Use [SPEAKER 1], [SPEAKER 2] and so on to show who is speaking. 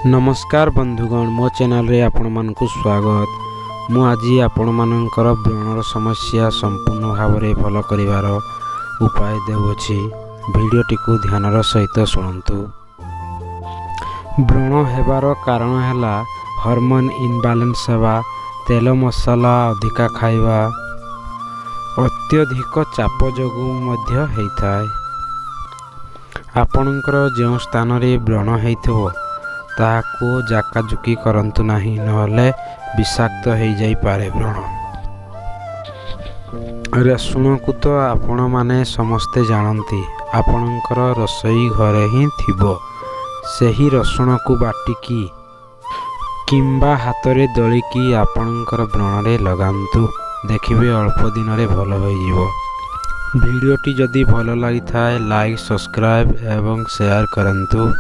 [SPEAKER 1] नमस्कार बंधुगण मो चैनल रे आपण मानकु स्वागत। मु आज आपण मानकर व्रणर समस्या संपूर्ण भाव में भल करिवार उपाय देउछि। वीडियोटी को ध्यानर सहित सुनंतु। व्रण हेबार कारण हैला हार्मोन इनबैलेंस हेबा, तेल मसला अधिका खाइबा, अत्यधिक चाप जोगु मध्य हेइथाय। आपणकर जो स्थान रे व्रण हेइथो ताको जाकाजुकी करंतु नाही, नहले विषाक्त हो जाई पारे व्रण। रसुण को तो आपण माने समस्ते जानती, आपणकर रसोई घरे ही थिबो। सेही रसुण को बाटिकी किंबा हाथ रे दलिकी आपणकर व्रण रे लगांतु, देखिबे अल्प दिन रे भल हो जिवो। वीडियोटी जदि भल लागि थाए लाइक, सब्सक्राइब एवं शेयर करंतु।